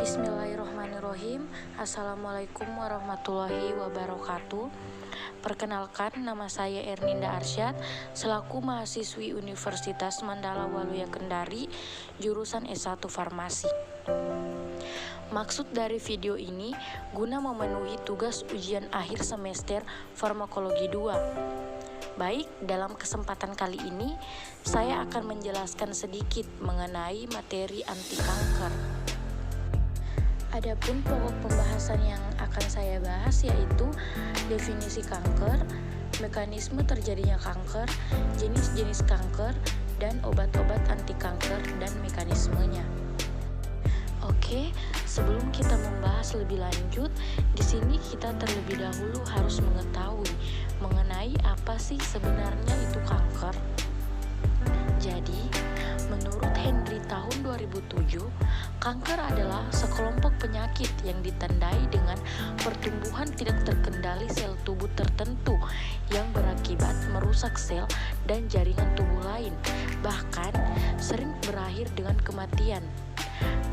Bismillahirrohmanirrohim. Assalamualaikum warahmatullahi wabarakatuh. Perkenalkan, nama saya Erninda Arsyad selaku mahasiswi Universitas Mandala Waluya Kendari, jurusan S1 Farmasi. Maksud dari video ini guna memenuhi tugas ujian akhir semester Farmakologi 2. Baik, dalam kesempatan kali ini saya akan menjelaskan sedikit mengenai materi anti kanker. Adapun pokok pembahasan yang akan saya bahas yaitu definisi kanker, mekanisme terjadinya kanker, jenis-jenis kanker, dan obat-obat anti kanker dan mekanismenya. Oke, sebelum kita membahas lebih lanjut, di sini kita terlebih dahulu harus mengetahui mengenai apa sih sebenarnya itu kanker. Jadi, menurut Henry tahun 2007, kanker adalah sekelompok penyakit yang ditandai dengan pertumbuhan tidak terkendali sel tubuh tertentu yang berakibat merusak sel dan jaringan tubuh lain, bahkan sering berakhir dengan kematian.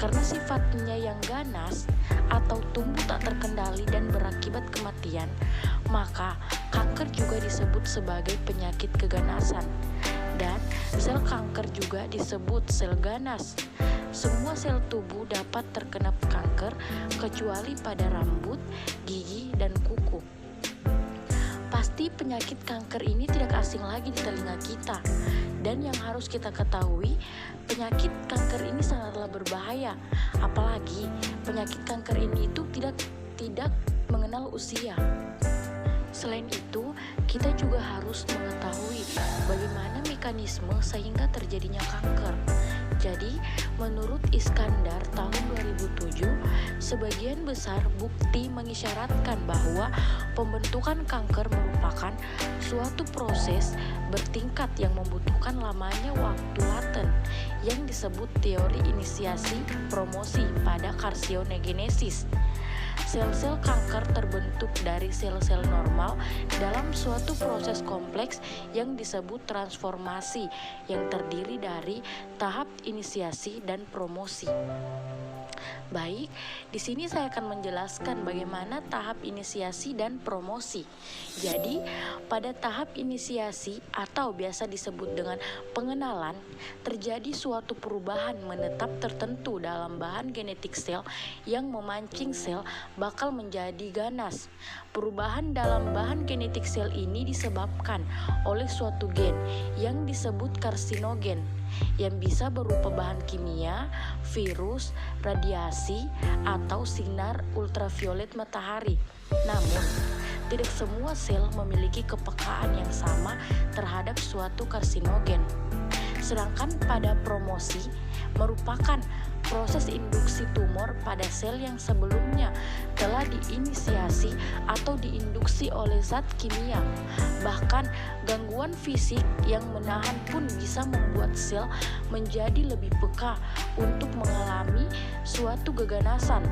Karena sifatnya yang ganas atau tumbuh tak terkendali dan berakibat kematian, maka kanker juga disebut sebagai penyakit keganasan. Dan sel kanker juga disebut sel ganas. Semua sel tubuh dapat terkena kanker kecuali pada rambut, gigi, dan kuku. Pasti penyakit kanker ini tidak asing lagi di telinga kita. Dan yang harus kita ketahui, penyakit kanker ini sangatlah berbahaya. Apalagi penyakit kanker ini itu tidak mengenal usia. Selain itu, kita juga harus mengetahui bagaimana mekanisme sehingga terjadinya kanker. Jadi, menurut Iskandar tahun 2007, sebagian besar bukti mengisyaratkan bahwa pembentukan kanker merupakan suatu proses bertingkat yang membutuhkan lamanya waktu laten yang disebut teori inisiasi promosi pada karsionogenesis. Sel-sel kanker terbentuk dari sel-sel normal dalam suatu proses kompleks yang disebut transformasi yang terdiri dari tahap inisiasi dan promosi. Baik, di sini saya akan menjelaskan bagaimana tahap inisiasi dan promosi. Jadi, pada tahap inisiasi atau biasa disebut dengan pengenalan, terjadi suatu perubahan menetap tertentu dalam bahan genetik sel yang memancing sel bakal menjadi ganas. Perubahan dalam bahan genetik sel ini disebabkan oleh suatu gen yang disebut karsinogen, yang bisa berupa bahan kimia, virus, radiasi, atau sinar ultraviolet matahari. Namun, tidak semua sel memiliki kepekaan yang sama terhadap suatu karsinogen. Sedangkan pada promosi merupakan proses induksi tumor pada sel yang sebelumnya telah diinisiasi atau diinduksi oleh zat kimia. Bahkan gangguan fisik yang menahan pun bisa membuat sel menjadi lebih peka untuk mengalami suatu keganasan.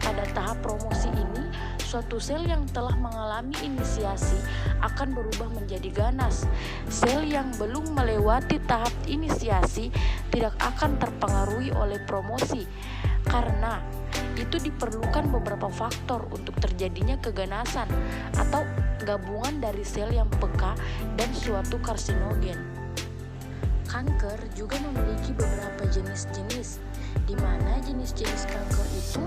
Pada tahap promosi ini, suatu sel yang telah mengalami inisiasi akan berubah menjadi ganas. Sel yang belum melewati tahap inisiasi tidak akan terpengaruhi oleh promosi, karena itu diperlukan beberapa faktor untuk terjadinya keganasan atau gabungan dari sel yang peka dan suatu karsinogen. Kanker juga memiliki beberapa jenis-jenis, di mana jenis-jenis kanker itu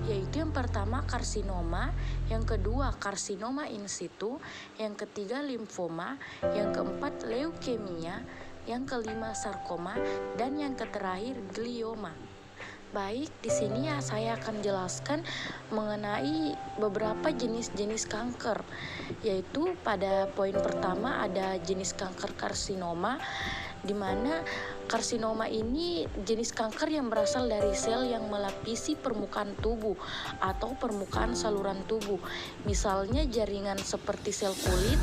yaitu yang pertama karsinoma, yang kedua karsinoma in situ, yang ketiga limfoma, yang keempat leukemia, yang kelima sarkoma, dan yang terakhir glioma. Baik, di sini saya akan jelaskan mengenai beberapa jenis-jenis kanker, yaitu pada poin pertama ada jenis kanker karsinoma, di mana karsinoma ini jenis kanker yang berasal dari sel yang melapisi permukaan tubuh atau permukaan saluran tubuh. Misalnya jaringan seperti sel kulit,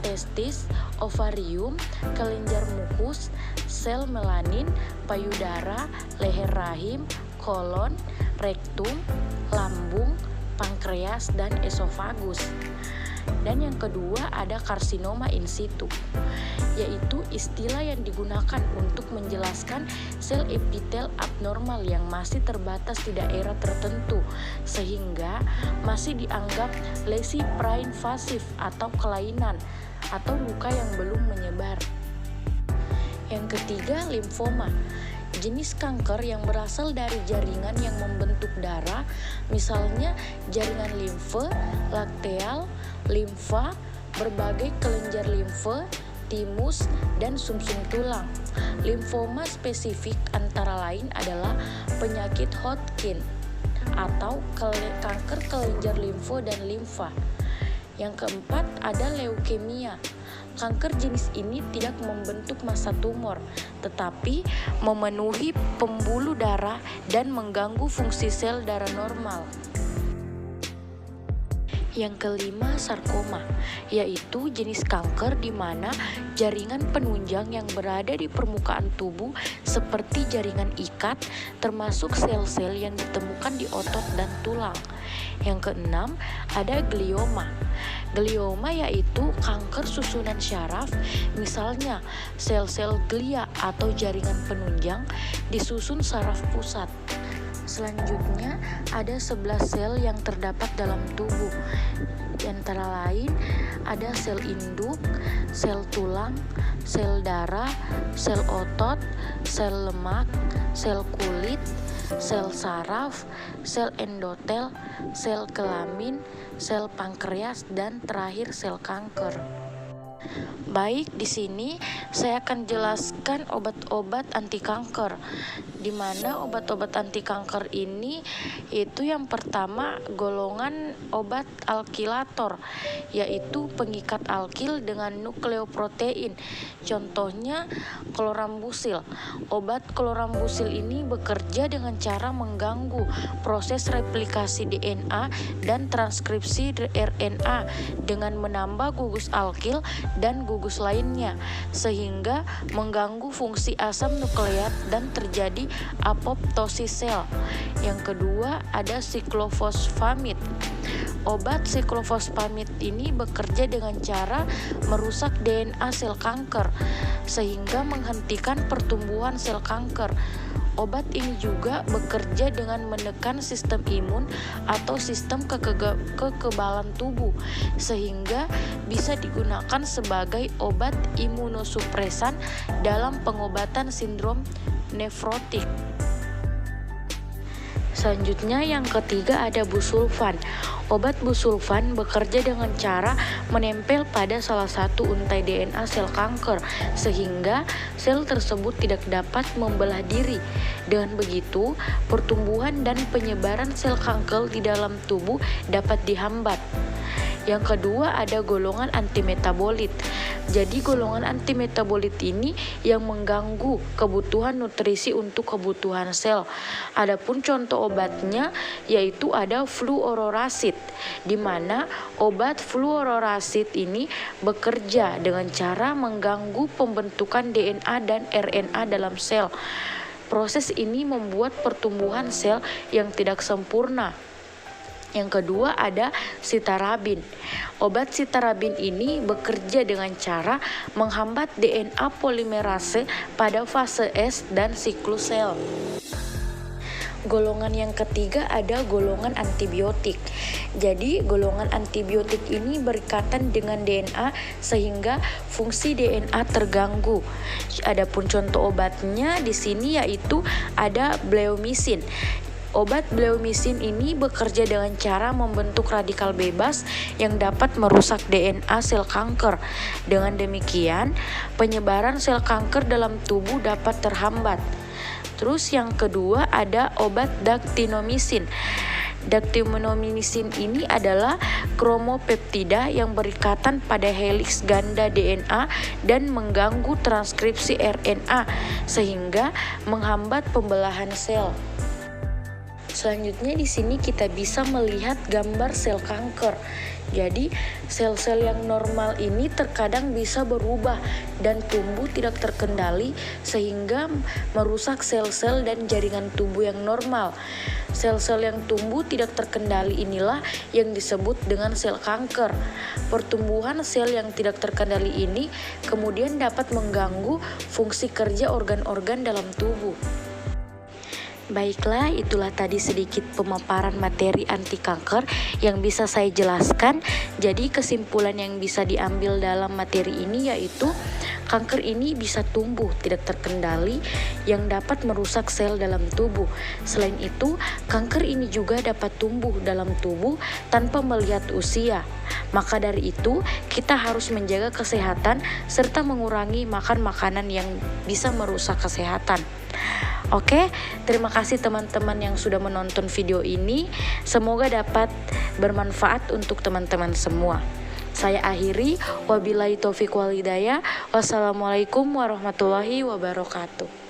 testis, ovarium, kelenjar mukus, sel melanin, payudara, leher rahim, kolon, rektum, lambung, pankreas, dan esofagus. Dan yang kedua ada karsinoma in situ. yaitu istilah yang digunakan untuk menjelaskan sel epitel abnormal yang masih terbatas di daerah tertentu, sehingga masih dianggap lesi prainvasif atau kelainan atau luka yang belum menyebar. Yang ketiga, limfoma. Jenis kanker yang berasal dari jaringan yang membentuk darah, misalnya jaringan limfe, lakteal, limfa, berbagai kelenjar limfe, timus, dan sumsum tulang. Limfoma spesifik antara lain adalah penyakit Hodgkin atau kanker kelenjar limfo dan limfa. Yang keempat ada leukemia. Kanker jenis ini tidak membentuk massa tumor, tetapi memenuhi pembuluh darah dan mengganggu fungsi sel darah normal. Yang kelima, sarkoma, yaitu jenis kanker di mana jaringan penunjang yang berada di permukaan tubuh seperti jaringan ikat, termasuk sel-sel yang ditemukan di otot dan tulang. Yang keenam, ada glioma. Glioma yaitu kanker susunan syaraf, misalnya sel-sel glia atau jaringan penunjang disusun saraf pusat. Selanjutnya, ada 11 sel yang terdapat dalam tubuh. Di antara lain, ada sel induk, sel tulang, sel darah, sel otot, sel lemak, sel kulit, sel saraf, sel endotel, sel kelamin, sel pankreas, dan terakhir sel kanker. Baik, di sini saya akan jelaskan obat-obat anti kanker. Di mana obat-obat anti kanker ini itu yang pertama golongan obat alkilator, yaitu pengikat alkil dengan nukleoprotein. Contohnya klorambusil. Obat klorambusil ini bekerja dengan cara mengganggu proses replikasi DNA dan transkripsi RNA dengan menambah gugus alkil dan gugus lainnya, sehingga mengganggu fungsi asam nukleat dan terjadi apoptosis sel. Yang kedua ada siklofosfamid. Obat siklofosfamid ini bekerja dengan cara merusak DNA sel kanker sehingga menghentikan pertumbuhan sel kanker. Obat ini juga bekerja dengan menekan sistem imun atau sistem kekebalan tubuh sehingga bisa digunakan sebagai obat imunosupresan dalam pengobatan sindrom nefrotik. Selanjutnya yang ketiga ada busulfan. Obat busulfan bekerja dengan cara menempel pada salah satu untai DNA sel kanker sehingga sel tersebut tidak dapat membelah diri. Dengan begitu, pertumbuhan dan penyebaran sel kanker di dalam tubuh dapat dihambat. Yang kedua ada golongan antimetabolit. Jadi golongan antimetabolit ini yang mengganggu kebutuhan nutrisi untuk kebutuhan sel. Adapun contoh obatnya yaitu ada fluorourasid, di mana obat fluorourasid ini bekerja dengan cara mengganggu pembentukan DNA dan RNA dalam sel. Proses ini membuat pertumbuhan sel yang tidak sempurna. Yang kedua ada sitarabin. Obat sitarabin ini bekerja dengan cara menghambat DNA polimerase pada fase S dan siklus sel. Golongan yang ketiga ada golongan antibiotik. Jadi golongan antibiotik ini berkaitan dengan DNA sehingga fungsi DNA terganggu. Adapun contoh obatnya di sini yaitu ada bleomycin. Obat bleomycin ini bekerja dengan cara membentuk radikal bebas yang dapat merusak DNA sel kanker. Dengan demikian, penyebaran sel kanker dalam tubuh dapat terhambat. Terus yang kedua ada obat daktinomycin. Daktinomycin ini adalah kromopeptida yang berikatan pada heliks ganda DNA dan mengganggu transkripsi RNA sehingga menghambat pembelahan sel. Selanjutnya di sini kita bisa melihat gambar sel kanker. Jadi sel-sel yang normal ini terkadang bisa berubah dan tumbuh tidak terkendali sehingga merusak sel-sel dan jaringan tubuh yang normal. Sel-sel yang tumbuh tidak terkendali inilah yang disebut dengan sel kanker. Pertumbuhan sel yang tidak terkendali ini kemudian dapat mengganggu fungsi kerja organ-organ dalam tubuh. Baiklah, itulah tadi sedikit pemaparan materi anti kanker yang bisa saya jelaskan. Jadi kesimpulan yang bisa diambil dalam materi ini yaitu kanker ini bisa tumbuh tidak terkendali yang dapat merusak sel dalam tubuh. Selain itu, kanker ini juga dapat tumbuh dalam tubuh tanpa melihat usia. Maka dari itu, kita harus menjaga kesehatan serta mengurangi makan makanan yang bisa merusak kesehatan. Oke, terima kasih teman-teman yang sudah menonton video ini. Semoga dapat bermanfaat untuk teman-teman semua. Saya akhiri, wabillahi taufiq wal hidayah. Wassalamualaikum warahmatullahi wabarakatuh.